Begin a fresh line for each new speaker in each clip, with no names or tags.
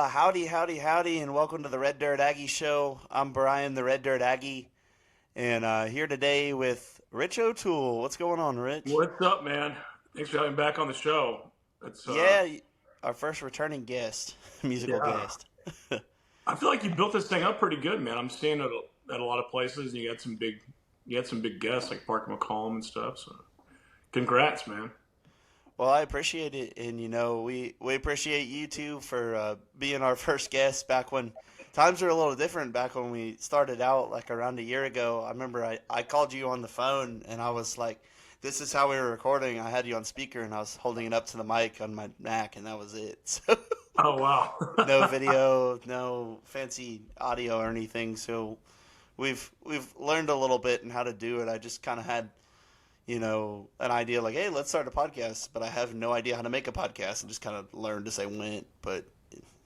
Howdy, howdy, howdy, and welcome to the Red Dirt Aggie Show. I'm Brian, the Red Dirt Aggie, and here today with Rich O'Toole. What's going on, Rich?
What's up, man? Thanks for having me back on the show. It's
Yeah, our first returning guest, musical
yeah.
guest.
I feel like you built this thing up pretty good, man. I'm seeing it at a lot of places, and you had some big guests like Parker McCollum and stuff. So, congrats, man.
Well, I appreciate it, and we appreciate you too for being our first guest back when times were a little different. Back when we started out, like around a year ago, I remember I called you on the phone, and I was like, "This is how we were recording." I had you on speaker, and I was holding it up to the mic on my Mac, and that was it. So
Oh wow.
no video, no fancy audio or anything. So we've learned a little bit in how to do it. I just kind of had an idea like, hey, let's start a podcast, but I have no idea how to make a podcast and just kind of learned as I went, but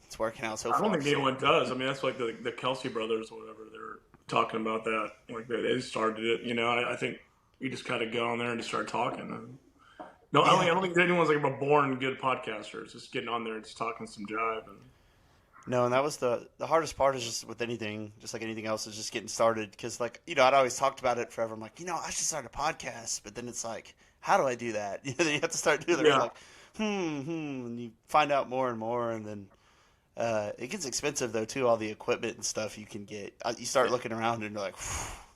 it's working out so
I don't
far.
think anyone does. I mean, that's like the Kelsey brothers or whatever. They're talking about that. Like they started it. I think you just kind of go on there and just start talking. No, I
Yeah.
don't think anyone's like a born good podcaster. It's just getting on there and just talking some jive. And
No, and that was the hardest part is just with anything, just like anything else, is just getting started. Because, like, I'd always talked about it forever. I'm like, I should start a podcast. But then it's like, how do I do that? Then you have to start doing it. You're
yeah,
like, and you find out more and more. And then it gets expensive, though, too, all the equipment and stuff you can get. You start looking around and you're like,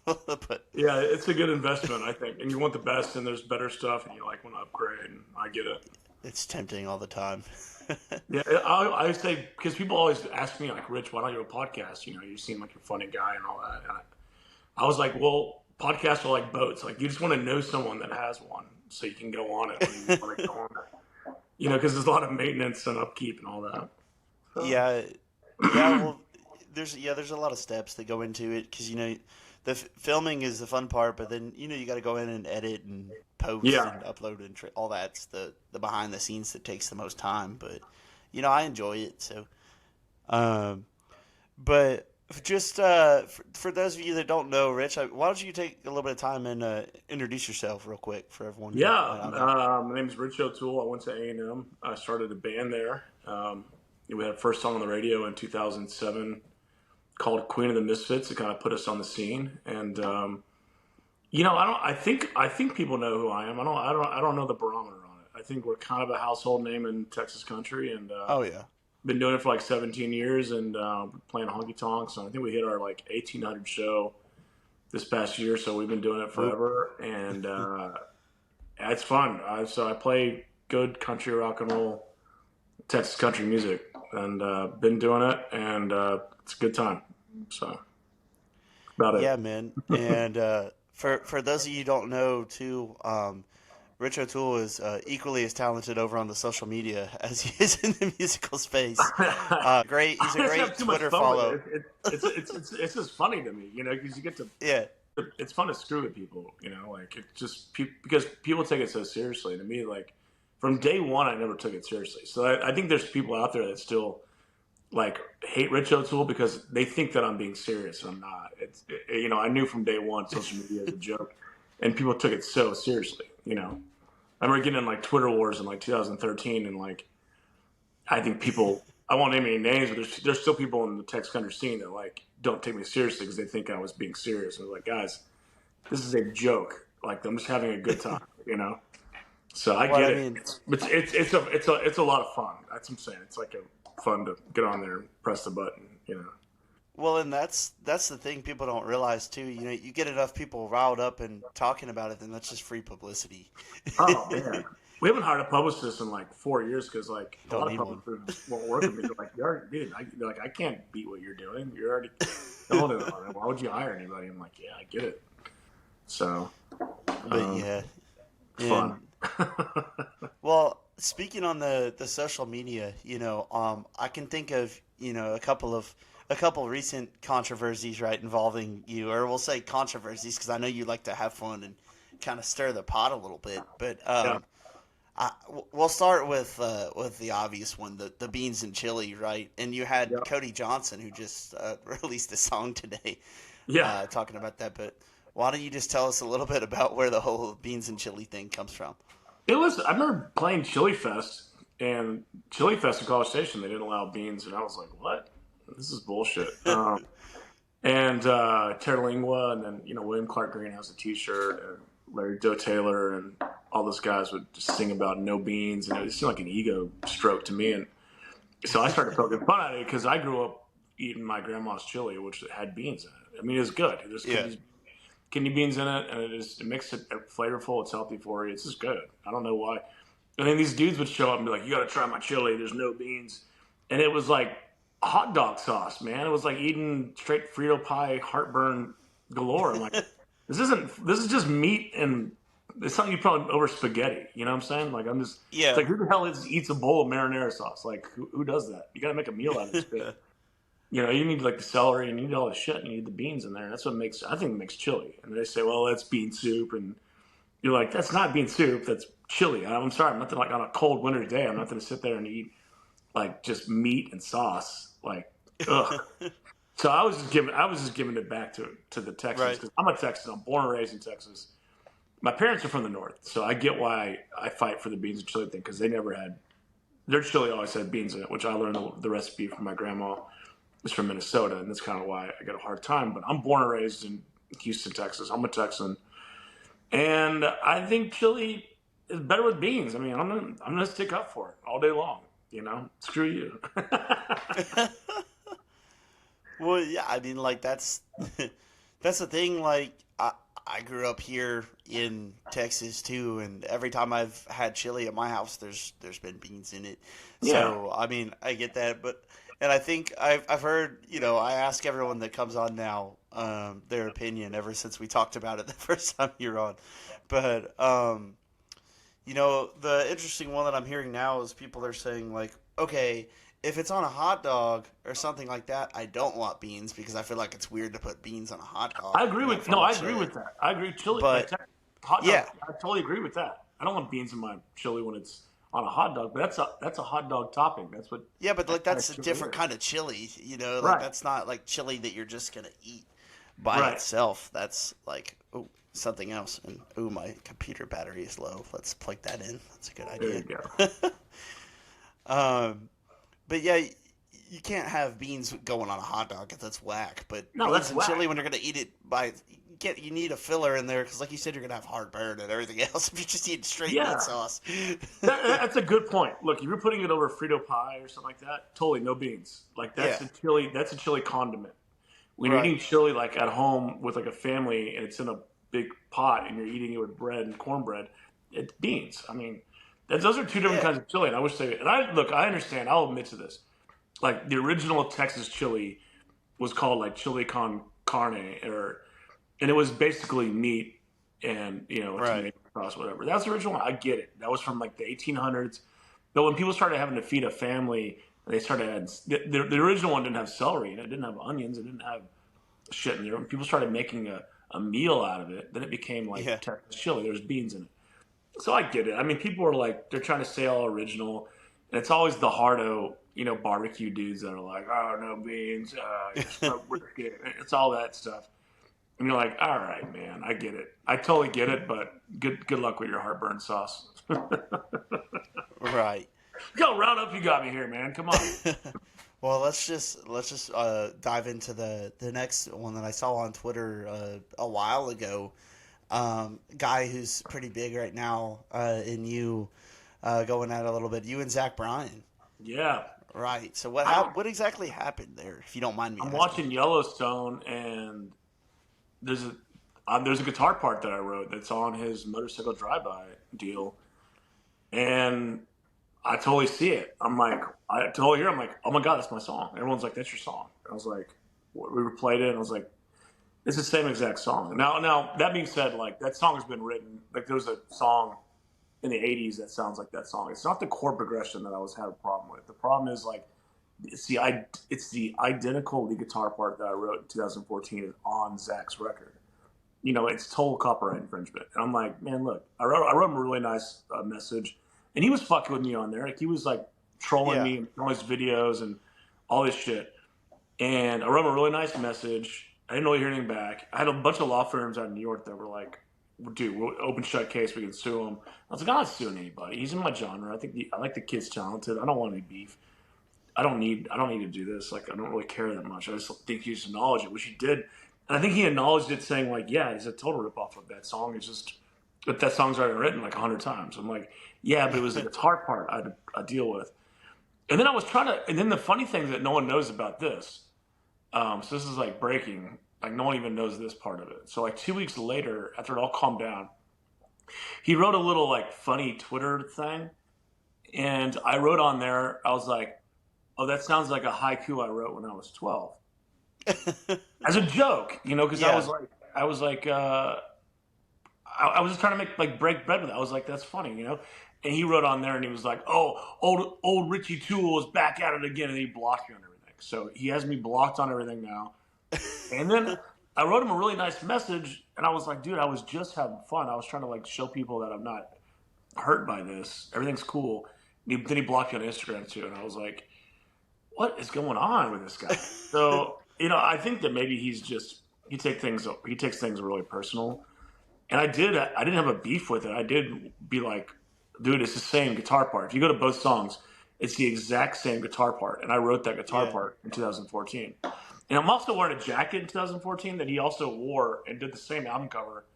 but
yeah, it's a good investment, I think. And you want the best, and there's better stuff, and you like want to upgrade. And I get it.
it's tempting all the time.
Yeah, I say because people always ask me like, Rich, why don't you do a podcast? You seem like you're a funny guy and all that. And I was like, well, podcasts are like boats. Like you just want to know someone that has one, so you can go on it when you want to go on it. Because there's a lot of maintenance and upkeep and all that. So,
Yeah, yeah. Well, there's a lot of steps that go into it because the filming is the fun part, but then you got to go in and edit and post
yeah,
and upload and all that's the behind the scenes that takes the most time. But I enjoy it. So, um, but just for those of you that don't know, Rich, why don't you take a little bit of time and introduce yourself real quick for everyone who
yeah.
might not know?
My name is Rich O'Toole. I went to A&M. I started a band there. We had our first song on the radio in 2007 called Queen of the Misfits. It kind of put us on the scene, and I don't. I think people know who I am. I don't know the barometer on it. I think we're kind of a household name in Texas country, and
Oh yeah.
been doing it for like 17 years, and playing honky tonks. And I think we hit our like 1800 show this past year, so we've been doing it
Whoop.
forever, and it's fun. So I play good country rock and roll, Texas country music, and been doing it, and it's a good time. So about it.
Yeah, man. And for those of you who don't know, too, Rich O'Toole is equally as talented over on the social media as he is in the musical space. Great, he's
I
a
just
great
have too much
Twitter
fun with
follow.
it's just funny to me, because you get to.
Yeah,
It's fun to screw with people, like it just because people take it so seriously. To me, like from day one, I never took it seriously. So I think there's people out there that still like hate Rich O'Toole because they think that I'm being serious and I'm not. I knew from day one social media is a joke, and people took it so seriously. I remember getting in like Twitter wars in like 2013, and like I think people. I won't name any names, but there's still people in the Texas country scene that like don't take me seriously because they think I was being serious. And I was like, guys, this is a joke. Like I'm just having a good time. So I
well,
get
I
it.
mean,
It's a lot of fun. That's what I'm saying. It's like a fun to get on there and press the button.
well, and that's the thing people don't realize too. You get enough people riled up and talking about it, then that's just free publicity.
Oh man, we haven't hired a publicist in like 4 years because like a
Don't
lot of
need one.
publicists won't work with me. They're like, dude, they're like, I can't beat what you're doing. You're already killing it on it. Why would you hire anybody? I'm like, yeah, I get it. So,
But yeah, and
fun.
well, speaking on the social media, I can think of a couple recent controversies, right, involving you, or we'll say controversies because I know you like to have fun and kind of stir the pot a little bit. But
Yeah,
we'll start with the obvious one, the beans and chili, right? And you had
yeah,
Cody Johnson who just released a song today,
yeah.
talking about that. But why don't you just tell us a little bit about where the whole beans and chili thing comes from?
It was. I remember playing Chili Fest And Chili Fest in College Station, they didn't allow beans, and I was like, what? This is bullshit. And Terlingua, and then William Clark Green has a T-shirt, and Larry Doe Taylor, and all those guys would just sing about no beans, and it seemed like an ego stroke to me. And so I started poking fun at it because I grew up eating my grandma's chili, which had beans in it. I mean, it's good. There's
Yeah.
kidney beans in it, and it makes it flavorful. It's healthy for you. It's just good. I don't know why. And then these dudes would show up and be like, "You got to try my chili. There's no beans," and it was like hot dog sauce, man. It was like eating straight Frito pie heartburn galore. I'm like, this isn't. This is just meat and it's something you probably over spaghetti. You know what I'm saying? Like I'm just. It's
Yeah.
like who the hell eats a bowl of marinara sauce? Like who does that? You got to make a meal out of this shit. You need like the celery, you need all the shit, you need the beans in there. That's what I think makes chili. And they say, well, that's bean soup, and you're like, that's not bean soup, that's chili. I'm sorry, I'm not like on a cold winter day. I'm not going to sit there and eat like just meat and sauce. Like, ugh. So I was just giving it back to the Texans
Right.
because I'm a Texan. I'm born and raised in Texas. My parents are from the north, so I get why I fight for the beans and chili thing because they never had their chili always had beans in it, which I learned the recipe from my grandma is from Minnesota, and that's kind of why I got a hard time. But I'm born and raised in Houston, Texas. I'm a Texan, and I think chili is better with beans. I mean, I'm gonna stick up for it all day long. Screw you.
Well, yeah, I mean, like that's the thing. Like, I grew up here in Texas too, and every time I've had chili at my house, there's been beans in it.
Yeah,
So, I mean, I get that, but and I think I've heard, I ask everyone that comes on now their opinion ever since we talked about it the first time you're on, but the interesting one that I'm hearing now is people are saying like, okay, if it's on a hot dog or something like that, I don't want beans because I feel like it's weird to put beans on a hot dog,
I agree with
from
no,
a
I agree
chili.
with that. I agree chili like
But
hot dog.
yeah,
I totally agree with that. I don't want beans in my chili when it's on a hot dog, but that's a hot dog topping. That's what
yeah, but
that
like
kind of
that's a
chili
different
is.
kind of chili, like
Right,
that's not like chili that you're just gonna eat by
right.
itself. That's like something else. And my computer battery is low. Let's plug that in. That's a good
There
idea.
you go.
Um, but yeah, you can't have beans going on a hot dog if that's whack. But
No,
beans
that's
and chili,
whack.
when you're gonna eat it you need a filler in there because, like you said, you're gonna have heartburn and everything else if you're just eating straight meat
Yeah,
sauce.
that's a good point. Look, if you're putting it over Frito pie or something like that, totally no beans. Like
Yeah,
that's a chili. That's a chili condiment. When you're
right.
eating chili like at home with like a family and it's in a big pot and you're eating it with bread and cornbread, it's beans. I mean, those are two different
Yeah,
kinds of chili. And I wish they. And I understand. I'll admit to this. Like the original Texas chili was called like chili con carne, and it was basically meat and a
right.
tomato sauce, whatever. That's the original one. I get it. That was from like the 1800s. But when people started having to feed a family, they started adding the original one didn't have celery and it didn't have onions, it didn't have shit in there. When people started making a meal out of it, then it became like
Yeah,
Texas chili. There's beans in it. So I get it. I mean, people are like they're trying to say all original, and it's always the hardo, barbecue dudes that are like, oh no beans, you smoked brisket. It's all that stuff. And you're like, all right, man, I get it. I totally get it, but good luck with your heartburn sauce.
right.
Go round up, you got me here, man. Come on.
Well, let's just dive into the next one that I saw on Twitter a while ago. Guy who's pretty big right now in you going at it a little bit. You and Zach Bryan.
Yeah,
Right. So
I,
what exactly happened there, if you don't mind me
I'm
asking?
watching Yellowstone, and there's a guitar part that I wrote that's on his motorcycle drive-by deal, and I totally see it. I totally hear. It. I'm like, oh my god, that's my song. Everyone's like, that's your song. And I was like, we replayed it, and I was like, it's the same exact song. Now that being said, like that song has been written. Like there was a song in the '80s that sounds like that song. It's not the chord progression that I was had a problem with. The problem is like it's the identical lead guitar part that I wrote in 2014 is on Zach's record. It's total copyright infringement. And I'm like, man, look, I wrote him a really nice message, and he was fucking with me on there. Like he was like trolling
Yeah.
me and all his videos and all this shit. And I wrote him a really nice message. I didn't really hear anything back. I had a bunch of law firms out in New York that were like, dude, we'll open shut case. We can sue him. I was like, I'm not suing anybody. He's in my genre. I like the kid's talented. I don't want any beef. I don't need to do this. Like, I don't really care that much. I just think he just acknowledged it, which he did. And I think he acknowledged it, saying like, yeah, it's a total ripoff of that song. It's just but that song's already written like 100 times. I'm like, yeah, but it was the guitar part I deal with. And then I was trying to. And then the funny thing that no one knows about this. So this is like breaking. Like no one even knows this part of it. So like 2 weeks later, after it all calmed down, he wrote a little like funny Twitter thing, and I wrote on there. I was like, "Oh, that sounds like a haiku I wrote when I was 12," as a joke, because
Yeah.
I was like, I was just trying to make like break bread with it. I was like, "That's funny." And he wrote on there, and he was like, "Oh, old Richie Toole is back at it again," and he blocked me on everything. So he has me blocked on everything now. And then I wrote him a really nice message, and I was like, dude, I was just having fun. I was trying to like show people that I'm not hurt by this. Everything's cool. Then he blocked me on Instagram too, and I was like, what is going on with this guy? So I think that maybe he takes things really personal. And I didn't have a beef with it. I did be like, dude, it's the same guitar part. If you go to both songs, it's the exact same guitar part, and I wrote that guitar
Yeah.
part in 2014. And I'm also wearing a jacket in 2014 that he also wore and did the same album cover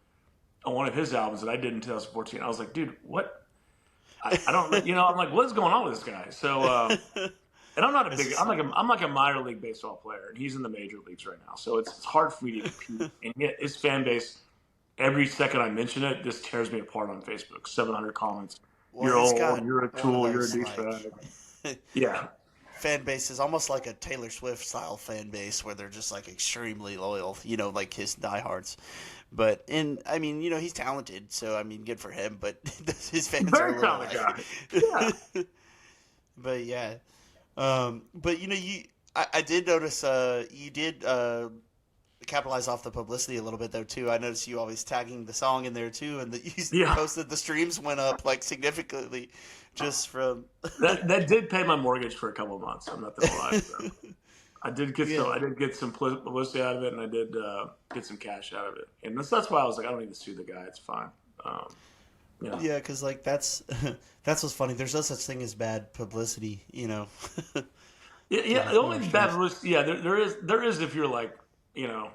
on one of his albums that I did in 2014. I was like, dude, what? I don't, I'm like, what is going on with this guy? So, and I'm not a
This
big,
is funny.
I'm like a minor league baseball player, and he's in the major leagues right now. So it's hard for me to compete. And yet his fan base, every second I mention it, this tears me apart on Facebook. 700 comments.
Well,
You're
he's
old.
got
You're a
one of
tool. You're a
those like
douchebag. Yeah.
fan bases, almost like a Taylor Swift style fan base, where they're just like extremely loyal. Like his diehards. But I mean, he's talented, so I mean, good for him. But his fans are a
Very
little
talented guy. Yeah.
like, but yeah. But I did notice you did capitalize off the publicity a little bit though too. I noticed you always tagging the song in there too, and that you
Yeah.
posted the streams went up like significantly just from
That did pay my mortgage for a couple of months. I'm not gonna lie. So.
yeah.
I did get some publicity out of it, and I did get some cash out of it. And that's why I was like, I don't need to sue the guy. It's fine. Um, yeah.
Yeah, because like that's what's funny. There's no such thing as bad publicity.
Yeah,
To
yeah. The
get
only
more
bad
streams.
risk, yeah, there is if you're like, you know,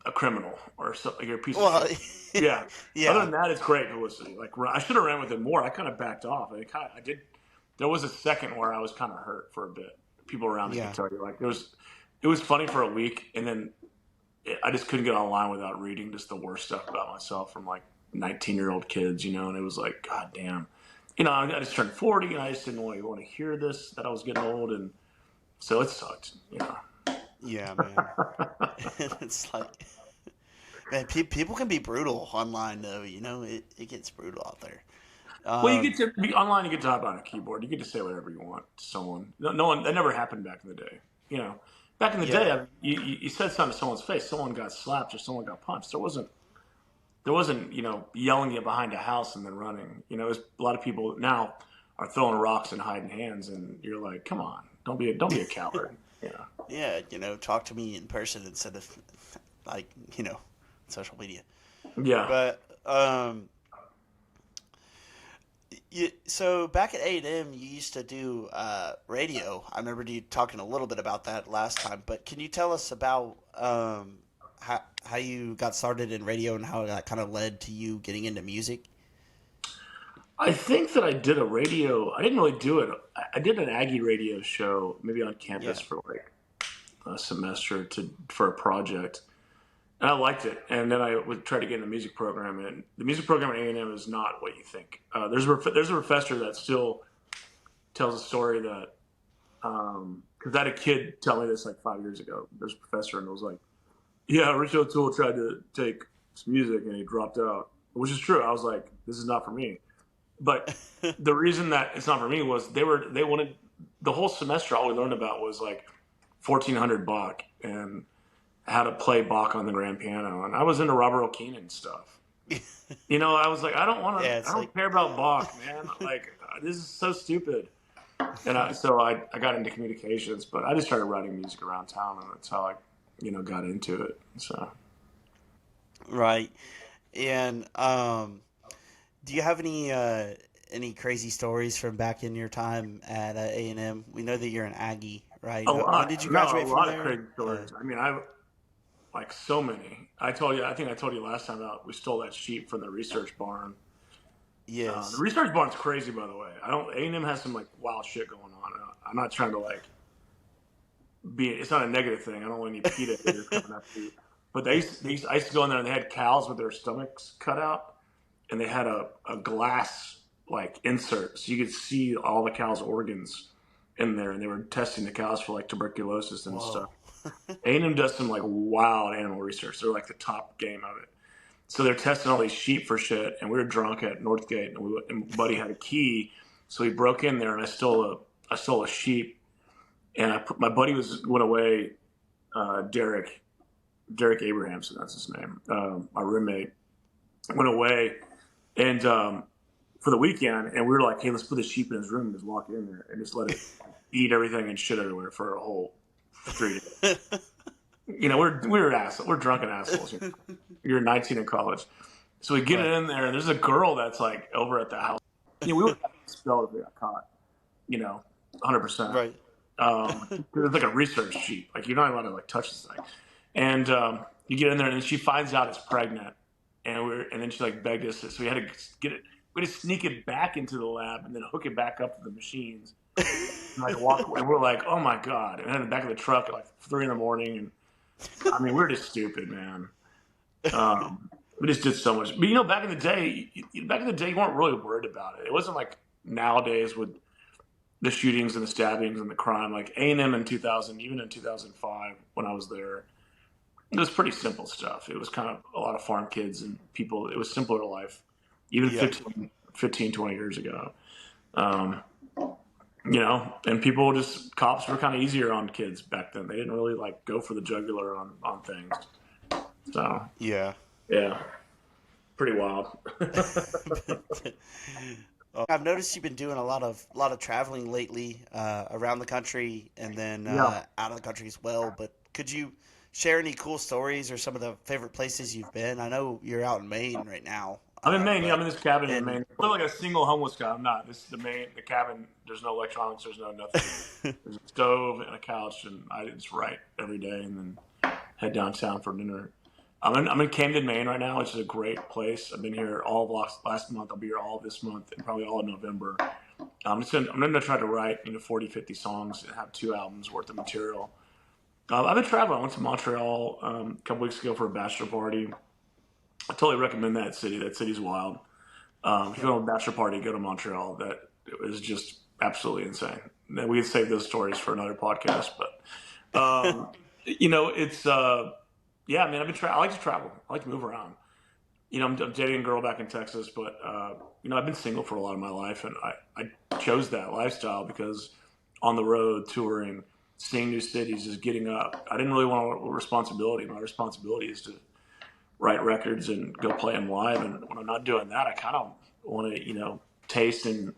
a criminal or something, like you're a piece of
Well,
shit. Yeah. Other
yeah,
than that, it's great publicity. Like I should have ran with it more. I kind of backed off. I did. There was a second where I was kind of hurt for a bit. People around me could
yeah,
tell you. Like it was funny for a week, and then I just couldn't get online without reading just the worst stuff about myself from like 19-year-old kids, and it was like, God damn. I just turned 40, and I just didn't really want to hear this, that I was getting old, and so it sucked.
yeah, man. It's like, man, people can be brutal online though. It gets brutal out there.
Well, you
Um,
get to be online. You get to hop on a keyboard. You get to say whatever you want to someone. No one. That never happened back in the day. You know, back in the day,
yeah,
I mean, you said something to someone's face. Someone got slapped or someone got punched. There wasn't yelling you behind a house and then running. A lot of people now are throwing rocks and hiding hands, and you're like, come on, don't be a coward. Yeah,
yeah. Talk to me in person instead of like social media.
yeah.
But so back at A&M, you used to do radio. I remember you talking a little bit about that last time. But can you tell us about how you got started in radio and how that kind of led to you getting into music?
I think that I did a radio. I didn't really do it. I did an Aggie radio show, maybe on campus
Yeah,
for like a semester for a project, and I liked it. And then I would try to get in the music program, and the music program at A&M is not what you think. There's a professor that still tells a story that because I had a kid tell me this like 5 years ago. There's a professor, and it was like, yeah, Rich O'Toole tried to take some music and he dropped out, which is true. I was like, this is not for me. But the reason that it's not for me was they wanted the whole semester. All we learned about was like 1400 Bach and how to play Bach on the grand piano, and I was into Robert O'Keenan stuff. I was like,
yeah.
I
It's
don't
like
care about Bach, man. Like this is so stupid. And so I got into communications, but I just started writing music around town, and that's how I got into it. So
right. And do you have any crazy stories from back in your time at A&M? We know that you're an Aggie, right?
A
When did
lot,
you
no, a
graduate from
lot of
there?
crazy stories. I mean, I like so many. I think I told you last time about we stole that sheep from the research barn. The
Yes.
research barn's crazy, by the way. I don't. A&M has some like wild shit going on. I'm not trying to like be. It's not a negative thing. I don't want any PETA haters coming after you. But I used to go in there and they had cows with their stomachs cut out, and they had a glass like insert so you could see all the cows' organs in there, and they were testing the cows for like tuberculosis and stuff.
Whoa.
A&M does some like wild animal research. They're like the top game of it. So they're testing all these sheep for shit, and we were drunk at Northgate, and Buddy had a key, so he broke in there, and I stole a sheep, and my buddy went away, Derek Abrahamson, that's his name, my roommate went away, and for the weekend, and we were like, hey, let's put the sheep in his room and just lock it in there and just let it eat everything and shit everywhere for a whole 3 days. You know, we're drunken assholes. You know? You're 19 in college. So we get it
Right.
in there, and there's a girl that's like over at the house. You know, we would have expelled if we got caught. You know, 100%.
Right.
It's like a research sheet. Like you're not allowed to like touch this thing. And you get in there, and then she finds out it's pregnant, and then she like begged us. So we had to get it. We had to sneak it back into the lab, and then hook it back up to the machines. And like walk away. And we're like, oh my god! And then in the back of the truck at like 3 in the morning, and I mean, we're just stupid, man. We just did so much. But you know, back in the day, you weren't really worried about it. It wasn't like nowadays with the shootings and the stabbings and the crime. Like A&M in 2000, even in 2005 when I was there, it was pretty simple stuff. It was kind of a lot of farm kids and people. It was simpler life, even
Yeah.
20 years ago. Um, you know, and people just cops were kind of easier on kids back then. They didn't really like go for the jugular on things. So
Yeah.
yeah, pretty wild.
I've noticed you've been doing a lot of traveling lately around the country and then
Yeah,
out of the country as well. But could you share any cool stories or some of the favorite places you've been? I know you're out in Maine right now,
I'm in Maine. Yeah, I'm
but
in this cabin in
and
Maine. I'm like a single homeless guy. I'm not. This is the cabin. There's no electronics. There's no nothing. There's a stove and a couch, and I just write every day, and then head downtown for dinner. I'm in Camden, Maine right now, which is a great place. I've been here all of last month. I'll be here all of this month and probably all of November. I'm gonna try to write 40, 50 songs and have 2 albums worth of material. I've been traveling. I went to Montreal a couple weeks ago for a bachelor party. I totally recommend that city. That city's wild. If you go to a bachelor party, go to Montreal. That is just absolutely insane. And we could save those stories for another podcast, but it's yeah, man. I like to travel. I like to move around. I'm dating a girl back in Texas, but I've been single for a lot of my life, and I chose that lifestyle because on the road, touring, seeing new cities, just getting up. I didn't really want a responsibility. My responsibility is to write records and go play them live. And when I'm not doing that, I kind of want to, taste and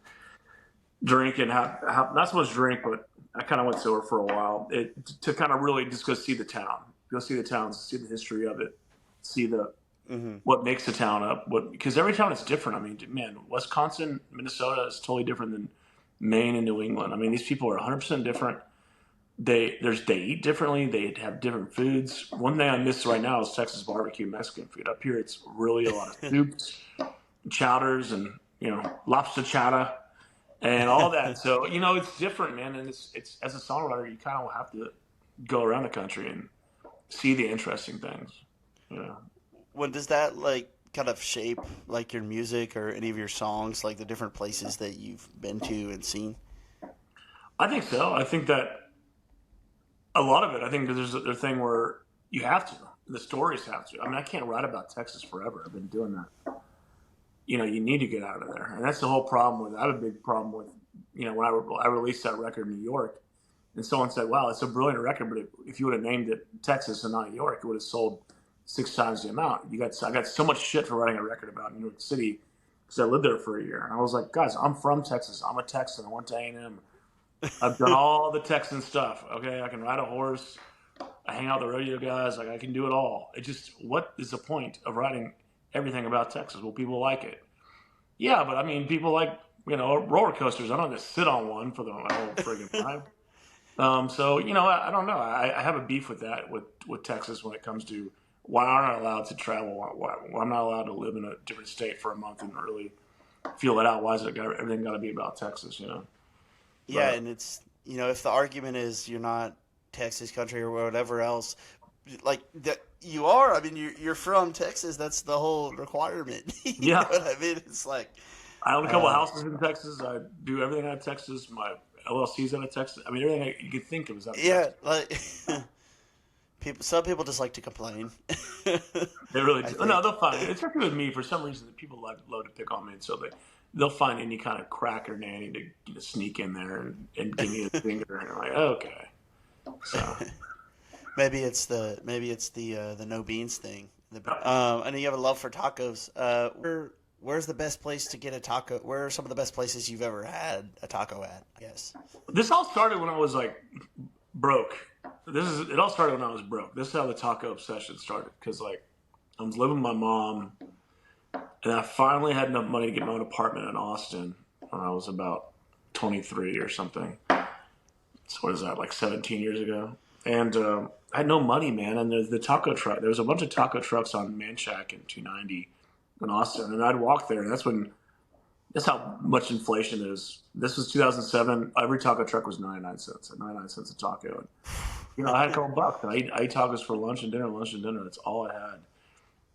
drink and have not so much drink, but I kind of went sober for a while to kind of really just go see the town, see the history of it, see
hmm
what makes the town up. Because every town is different. I mean, man, Wisconsin, Minnesota is totally different than Maine and New England. I mean, these people are 100% different. They eat differently. They have different foods. One thing I miss right now is Texas barbecue Mexican food. Up here, it's really a lot of soups, chowders, and lobster chowder and all that. So it's different, man. And it's as a songwriter, you kind of have to go around the country and see the interesting things. You know.
When does that like kind of shape like your music or any of your songs, like the different places that you've been to and seen?
I think so. I think that a lot of it. I think there's a thing where you have to. The stories have to. I mean, I can't write about Texas forever. I've been doing that. You need to get out of there. And that's the whole problem with, I have a big problem with, when I released that record in New York and someone said, wow, it's a brilliant record, but if you would have named it Texas and not New York, it would have sold 6 times the amount. I got so much shit for writing a record about New York City because I lived there for a year. And I was like, guys, I'm from Texas. I'm a Texan. I went to A&M. I've done all the Texan stuff. Okay. I can ride a horse. I hang out with the rodeo guys. Like I can do it all. It just, what is the point of writing everything about Texas. Well, people like it. Yeah, but I mean, people like roller coasters. I don't just sit on one for the whole friggin' time. So I don't know. I have a beef with that with Texas when it comes to why aren't I allowed to travel? Why I'm not allowed to live in a different state for a month and really feel it out? Why is everything got to be about Texas?
Yeah,
But
and it's if the argument is you're not Texas country or whatever else, like that you are. I mean, you're from Texas. That's the whole requirement. You know
yeah,
what I mean? It's like,
I own a couple of
uh,
houses in Texas. I do everything out of Texas. My LLC's out of Texas. I mean, everything you could think of is out of
yeah,
Texas.
like people. Some people just like to complain.
They really
I
do. No,
think.
they'll find it. It's tricky with me for some reason. People love to pick on me, and so they'll find any kind of crack or nanny to sneak in there and give me a finger, and I'm like, okay. So
Maybe it's the no beans thing. I know you have a love for tacos. Where's the best place to get a taco? Where are some of the best places you've ever had a taco at? I guess.
this all started when I was like broke. It all started when I was broke. This is how the taco obsession started because like I was living with my mom, and I finally had enough money to get my own apartment in Austin when I was about 23 or something. So what is that, like 17 years ago? And I had no money, man. And the taco truck, there was a bunch of taco trucks on Manchac and 290 in Austin, and I'd walk there, and that's how much inflation is. This was 2007. Every taco truck was 99 cents. At 99 cents a taco. And, I had a couple bucks. And I ate tacos for lunch and dinner. Lunch and dinner. That's all I had.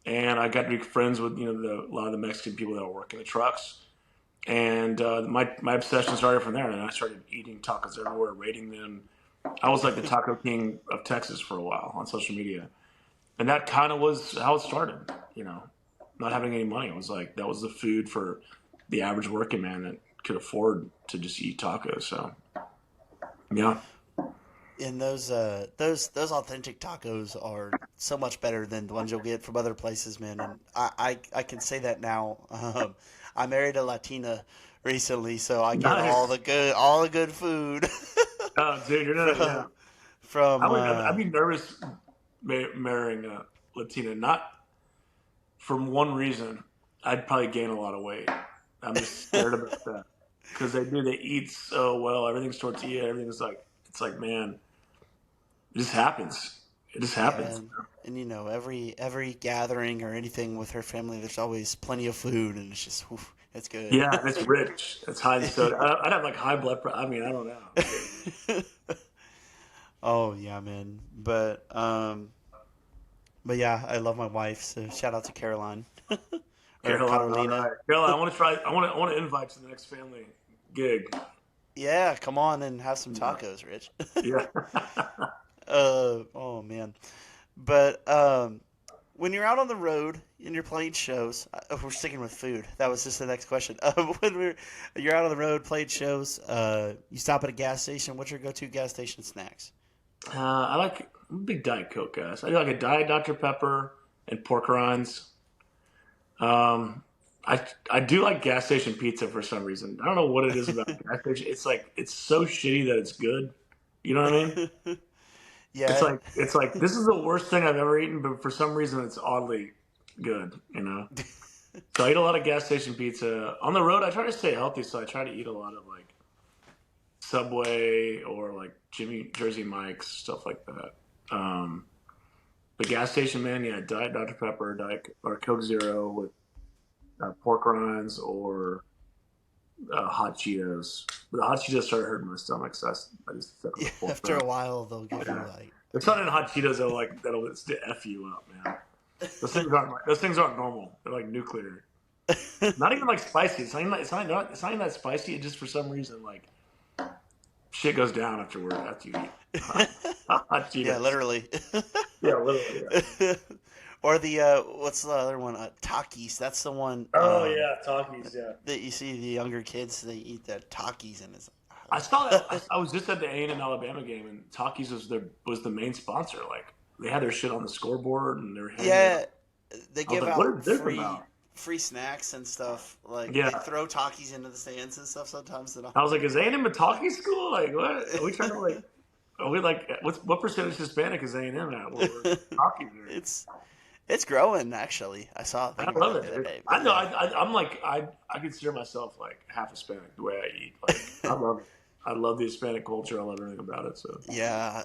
And I got to be friends with a lot of the Mexican people that were working the trucks. And my obsession started from there. And I started eating tacos everywhere, rating them. I was like the taco king of Texas for a while on social media. And that kind of was how it started. Not having any money. It was like that was the food for the average working man that could afford to just eat tacos. So, yeah.
And those authentic tacos are so much better than the ones you'll get from other places, man. And I can say that now. I married a Latina recently, so I get
Nice.
all the good food
Oh, dude, you're not, yeah.
from from
I'd be nervous marrying a Latina, not from one reason. I'd probably gain a lot of weight. I'm just scared about that because they eat so well. Everything's tortilla. Everything's like, it's like, man, it just happens. It just
yeah,
happens.
and every gathering or anything with her family, there's always plenty of food, and it's just it's good.
Yeah, and it's rich. It's high in soda. I'd have like high blood pressure. I mean, I don't know.
Oh yeah, man. But yeah, I love my wife. So shout out to Caroline or
Carolina, all
Carolina.
right. Carolina, I want to try. I want to invite to the next family gig.
Yeah, come on and have some tacos, Rich.
Yeah.
Oh man. But when you're out on the road and you're playing shows, we're sticking with food. That was just the next question. You're out on the road playing shows, you stop at a gas station. What's your go-to gas station snacks?
I'm a big Diet Coke guys. I do like a Diet Dr Pepper and pork rinds. I do like gas station pizza for some reason. I don't know what it is about gas station. It's like it's so shitty that it's good. You know what I mean?
Yeah,
It's like this is the worst thing I've ever eaten, but for some reason it's oddly good. So I eat a lot of gas station pizza. On the road, I try to stay healthy, so I try to eat a lot of like Subway or like Jersey Mike's stuff like that. The gas station, man, yeah, Diet Dr Pepper, Diet or Coke Zero with pork rinds or hot Cheetos. But the hot Cheetos started hurting my stomach, so I just stuck with the pork
after
rind.
a while they'll give you
Yeah.
like
There's something in hot Cheetos that'll f you up, man. Those things aren't normal. They're like nuclear. Not even like spicy. It's not even that spicy. It just for some reason like shit goes down after you eat hot
yeah,
Cheetos.
literally.
Yeah, literally. Yeah.
Or the what's the other one? Takis. That's the one
Oh yeah, Takis. Yeah.
that you see the younger kids they eat the Takis and it's
I saw that. I was just at the A&M Alabama game, and Takis was the main sponsor. Like they had their shit on the scoreboard, and they were handing it
yeah,
out.
they
I was
give
like, "What
out
is this about?"
free snacks and stuff. Like they
Yeah,
throw Takis into the stands and stuff sometimes. And I'm
I was like,
like,
"Is A&M a Taki school? Like, what? Are we trying to Are we like what percentage Hispanic is A&M at? Where Takis are?
it's It's growing actually. I saw a thing
I
about
love
it
it,
the other
dude.
day, but
I know.
yeah.
I'm like I consider myself like half Hispanic the way I eat. Like I love it. I love the Hispanic culture. I love everything about it. So
Yeah,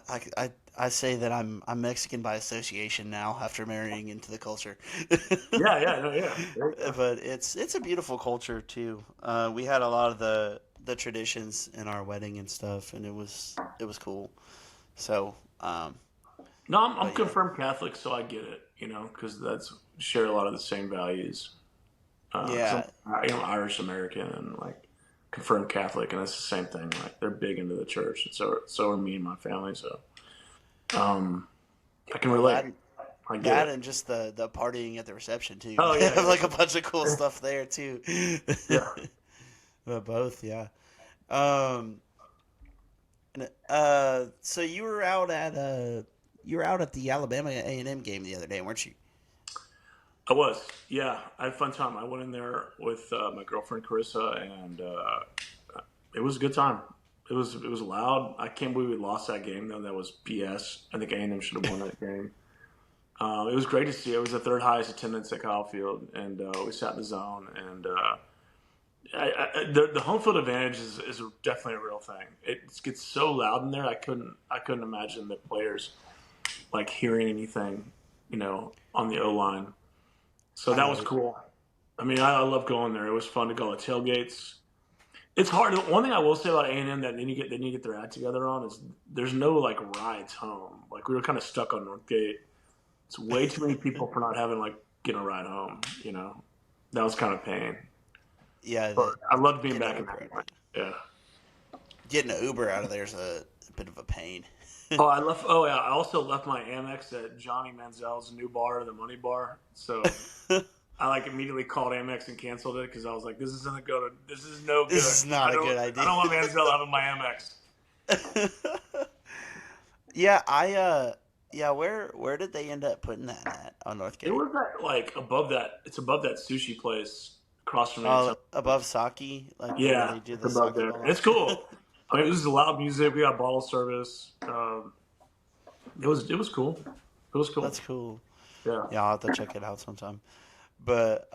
I say that I'm Mexican by association now after marrying into the culture.
yeah, yeah, no, yeah. There you go.
But it's a beautiful culture too. We had a lot of the traditions in our wedding and stuff, and it was cool. So,
No, I'm
but yeah,
confirmed Catholic, so I get it. You know, because that's share a lot of the same values. Because
yeah,
I'm Irish American and like confirmed Catholic, and it's the same thing. Like they're big into the church, and so are me and my family. So um, I can
well
relate. I get
that
it.
and just the partying at the reception too.
Oh
They
yeah,
have
yeah,
like a bunch of cool stuff there too.
yeah.
But both, yeah. Um, so you were out at the Alabama A&M game the other day, weren't you?
I was. Yeah, I had a fun time. I went in there with my girlfriend Carissa, and it was a good time. It was loud. I can't believe we lost that game though. That was BS. I think A&M should have won that game. It was great to see. It was the third highest attendance at Kyle Field, and we sat in the zone. And the home field advantage is definitely a real thing. It gets so loud in there. I couldn't imagine the players like hearing anything, on the O line. So
I
that
know
was
it.
cool. I mean, I love going there. It was fun to go to tailgates. It's hard. One thing I will say about A&M that they need to get their act together on is there's no like rides home. Like we were kind of stuck on Northgate. It's way too many people for not having like getting a ride home. That was kind of pain.
Yeah,
But I loved being
getting
back
an
in
Uber
that
out of
moment.
it.
Yeah.
Getting an Uber out of there is a bit of a pain.
Oh, I left. Oh, yeah. I also left my Amex at Johnny Manziel's new bar, the Money Bar. So I like immediately called Amex and canceled it because I was like, "This isn't good. This is no
This
good.
is not
I
a
don't.
good
I
idea.
don't want Manziel having my Amex."
Yeah, yeah, where did they end up putting that at on
It
Northgate?
was that like above that. It's above that sushi place across from
Oh,
Antonio.
above Saki, like where
Yeah,
they do
it's
the
above
sake
there.
bottles.
It's cool. I mean, it was loud music. We got bottle service. It was cool. It was cool.
That's cool.
Yeah.
Yeah, I'll have to check it out sometime. But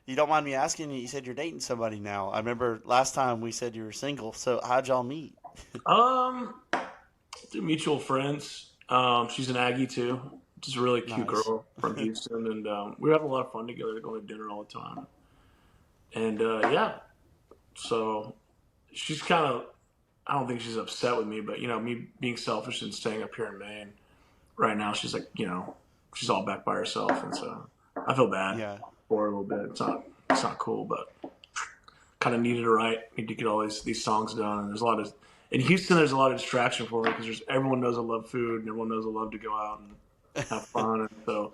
you don't mind me asking, you said you're dating somebody now. I remember last time we said you were single. So how'd y'all meet?
Um, through mutual friends. She's an Aggie too. Just a really cute
Nice.
girl from Houston, and we have a lot of fun together, going to dinner all the time. And yeah, so she's kind of. I don't think she's upset with me, but me being selfish and staying up here in Maine right now, she's like, she's all back by herself, and so I feel bad
Yeah.
for her a little bit. It's not cool, but kind of needed to write. Need to get all these songs done, and there's a lot of in Houston. There's a lot of distraction for me because there's everyone knows I love food, and everyone knows I love to go out and have fun, and so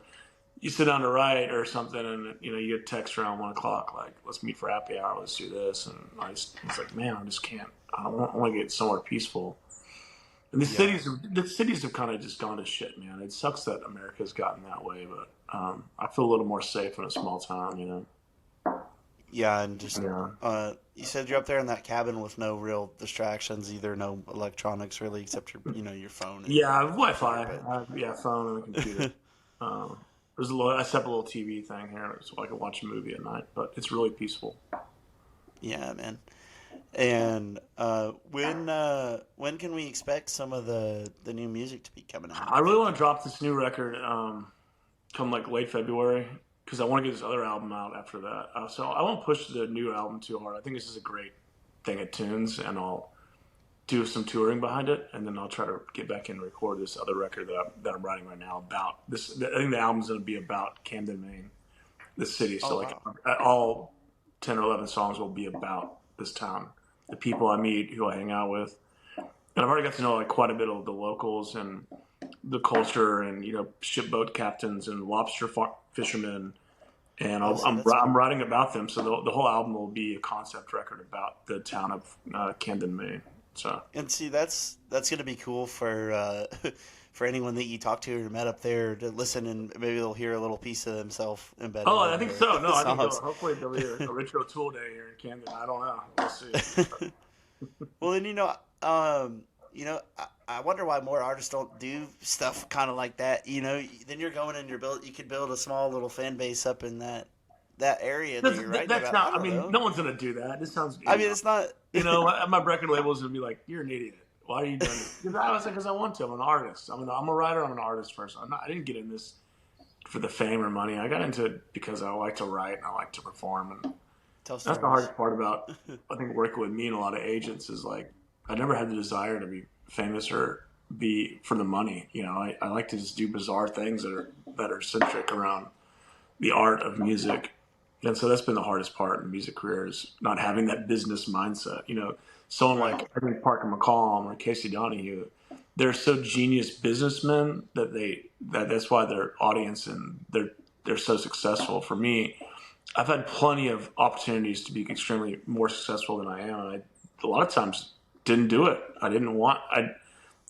you sit down to write or something, and you get a text around 1 o'clock like, "Let's meet for happy hour. Let's do this," and it's like, man, I just can't. I want to get somewhere peaceful. And
Yeah.
the cities have kind of just gone to shit, man. It sucks that America's gotten that way, but I feel a little more safe in a small town.
Yeah, and just
Yeah.
you said you're up there in that cabin with no real distractions, either no electronics really, except your phone and
Yeah, I have
computer.
Wi-Fi.
But
Yeah, phone and a computer. Um, I set up a little TV thing here so I can watch a movie at night, but it's really peaceful.
yeah, man. And when can we expect some of the new music to be coming out?
I
You
really
think?
want to drop this new record come like late February because I want to get this other album out after that. So I won't push the new album too hard. I think this is a great thing of tunes, and I'll do some touring behind it, and then I'll try to get back in and record this other record that I'm writing right now about this. I think the album's going to be about Camden, Maine, the city.
Oh
So like
wow.
all 10 or 11 songs will be about this town, the people I meet, who I hang out with, and I've already got to know like quite a bit of the locals and the culture, and shipboat captains and fishermen, and
Oh, see,
I'm
that's
I'm
cool.
writing about them. So the whole album will be a concept record about the town of Camden, Maine. So
And see, that's gonna be cool for for anyone that you talk to or met up there to listen, and maybe they'll hear a little piece of themselves embedded
oh, I
in
think so. No,
the
I think
songs.
hopefully there'll be a Retro Tool Day here in Camden. I don't know. We'll see.
Well, then I wonder why more artists don't do stuff kind of like that. Then you're going and you could build a small little fan base up in that area that you're writing
That's
about. I
not. I
don't
mean,
know.
no one's gonna do that. This sounds
I mean,
idiotic.
it's not.
My record label's gonna be like, "You're an idiot. Why are you doing this?" Because I want to. I'm an artist. I'm a writer. I'm an artist first. I didn't get in this for the fame or money. I got into it because I like to write and I like to perform. And
Tell
that's the
stories.
hardest part about, I think, working with me and a lot of agents is like, I never had the desire to be famous or be for the money. I like to just do bizarre things that are centric around the art of music. And so that's been the hardest part in the music career is not having that business mindset. Someone
Right.
like I think Parker McCallum or Casey Donahue, they're so genius businessmen that's why their audience and they're so successful. For me, I've had plenty of opportunities to be extremely more successful than I am. And a lot of times didn't do it. I didn't want.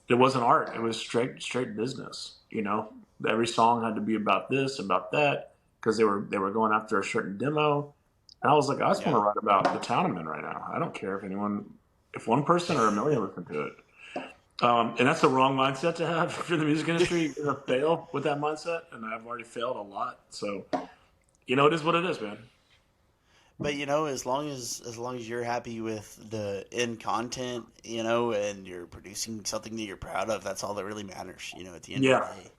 It wasn't art. It was straight business. Every song had to be about this, about that, because they were going after a certain demo. And I was like, I just want
Yeah.
to write about the town I'm in right now. I don't care if one person or a million listen to it. And that's the wrong mindset to have if you're in the music industry. You're gonna fail with that mindset, and I've already failed a lot. So it is what it is, man.
But as long as you're happy with the end content, and you're producing something that you're proud of, that's all that really matters. At the end of the
Yeah,
day,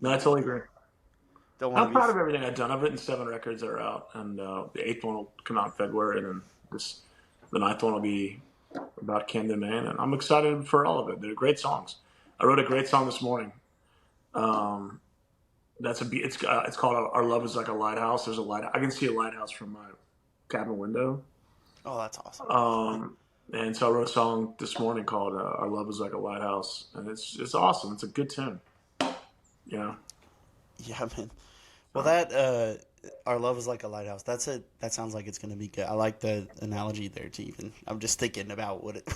no, I totally agree.
don't want
I'm
to be.
proud of everything I've done. I've written 7 records that are out, and the eighth one will come out in February, and then the ninth one will be about Camden, Maine, and I'm excited for all of it. They're great songs. I wrote a great song this morning. Um, it's called "Our Love Is Like a Lighthouse." There's a light. I can see a lighthouse from my cabin window.
Oh, that's awesome.
And so I wrote a song this morning called "Our Love Is Like a Lighthouse," and it's awesome. It's a good tune. You know.
Yeah, man. Well,
So,
our love is like a lighthouse. That's it. That sounds like it's gonna be good. I like the analogy there too. Even I'm just thinking about what it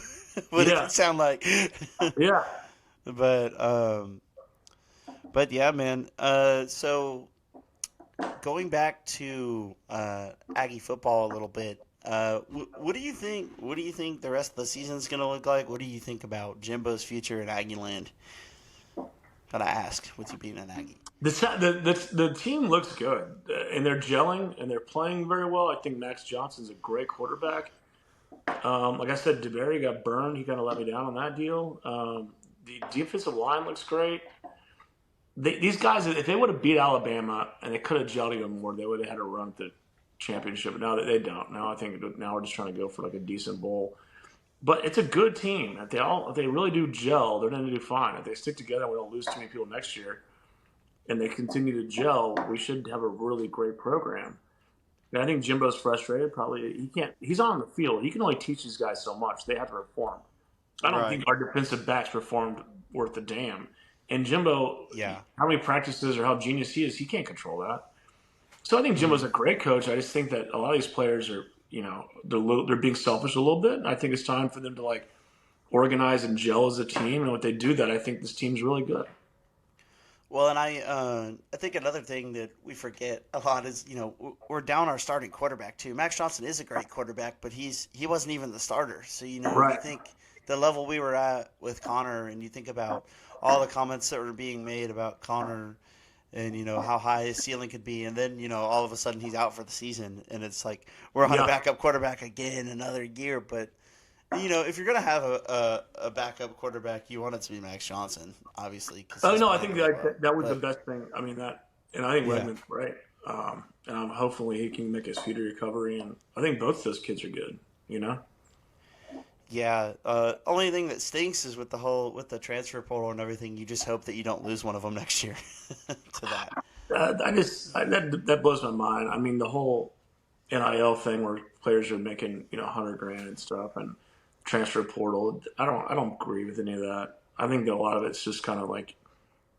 what it
yeah,
could sound like.
yeah.
but but yeah, man. So going back to Aggie football a little bit. What do you think? What do you think the rest of the season's gonna look like? What do you think about Jimbo's future in Aggie land? Gotta ask, with you being an Aggie.
The team looks good, and they're gelling and they're playing very well. I think Max Johnson's a great quarterback. Like I said, DeBerry got burned. He kind of let me down on that deal. The defensive line looks great. These guys, if they would have beat Alabama and they could have gelled even more, they would have had a run at the championship. But now that they don't. Now I think now we're just trying to go for like a decent bowl. But it's a good team. If they really do gel, they're going to do fine. If they stick together, and we don't lose too many people next year, and they continue to gel, we should have a really great program. And I think Jimbo's frustrated. Probably he can't. He's on the field. He can only teach these guys so much. They have to perform. I don't
Right.
think our defensive backs performed worth a damn. And Jimbo,
Yeah.
how many practices or how genius he is, he can't control that. So I think Jimbo's
Mm-hmm.
a great coach. I just think that a lot of these players are, they're being selfish a little bit. I think it's time for them to like organize and gel as a team. And when they do that, I think this team's really good.
Well, and I think another thing that we forget a lot is we're down our starting quarterback too. Max Johnson is a great quarterback, but he wasn't even the starter. So you
Right.
think the level we were at with Connor, and you think about all the comments that were being made about Connor, and how high his ceiling could be, and then all of a sudden he's out for the season, and it's like we're on a
Yeah.
backup quarterback again another year, but. If you're gonna have a backup quarterback, you want it to be Max Johnson, obviously, because
Oh
he's
no, I
playing
think
really well.
that was the
But
best thing. I mean and I think
yeah,
Redmond's right. And hopefully he can make a speedy recovery. And I think both those kids are good. You know.
yeah. Only thing that stinks is with the transfer portal and everything. You just hope that you don't lose one of them next year to that.
That blows my mind. I mean, the whole NIL thing where players are making 100 grand and stuff, and transfer portal. I don't agree with any of that. I think that a lot of it's just kind of like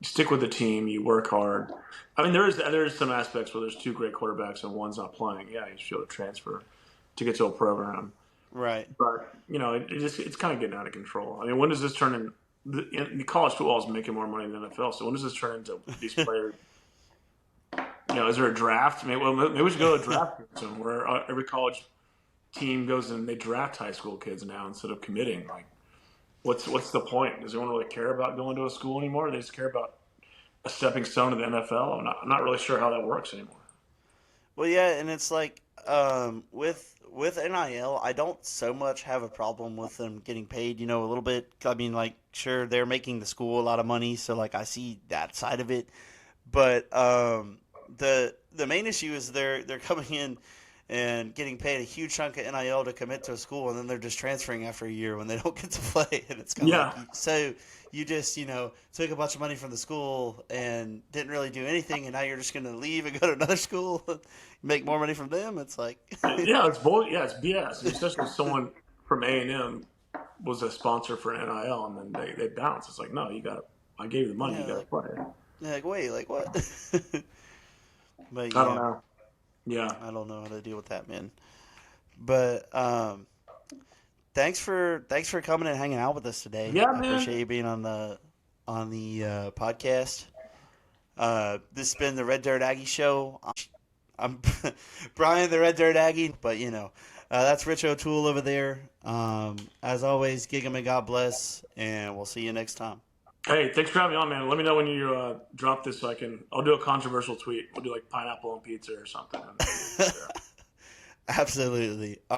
stick with the team, you work hard. I mean, there is some aspects where there's two great quarterbacks and one's not playing. Yeah, you should be able to transfer to get to a program,
Right.
but it's kind of getting out of control. I mean, when does this turn in? The college football is making more money than the NFL. So when does this turn into these players? Is there a draft? Maybe we should go to a draft soon where every college team goes and they draft high school kids now instead of committing. Like, what's the point? Does anyone really care about going to a school anymore? They just care about a stepping stone to the NFL. I'm not really sure how that works anymore.
Well, yeah, and it's like with NIL, I don't so much have a problem with them getting paid. You know, a little bit. I mean, like, sure, they're making the school a lot of money, so like I see that side of it. But the main issue is they're coming in and getting paid a huge chunk of NIL to commit to a school, and then they're just transferring after a year when they don't get to play, and it's kind of like
Yeah,
so you just took a bunch of money from the school and didn't really do anything, and now you're just going to leave and go to another school, make more money from them. It's like
yeah, it's bull. Yeah, it's BS. Especially if someone from A&M was a sponsor for NIL, and then they bounce. It's like, no, you got. I gave you the money. You
yeah,
got to
like
play.
like wait, like what? But
I don't
yeah,
know. Yeah,
I don't know how to deal with that, man. But thanks for coming and hanging out with us today.
yeah,
I
man.
appreciate you being on the podcast. This has been the Red Dirt Aggie Show. I'm Brian, the Red Dirt Aggie, but that's Rich O'Toole over there. As always, gig 'em and God bless, and we'll see you next time.
Hey, thanks for having me on, man. Let me know when you drop this so I can. I'll do a controversial tweet. We'll do like pineapple on pizza or something, and we'll share.
Absolutely.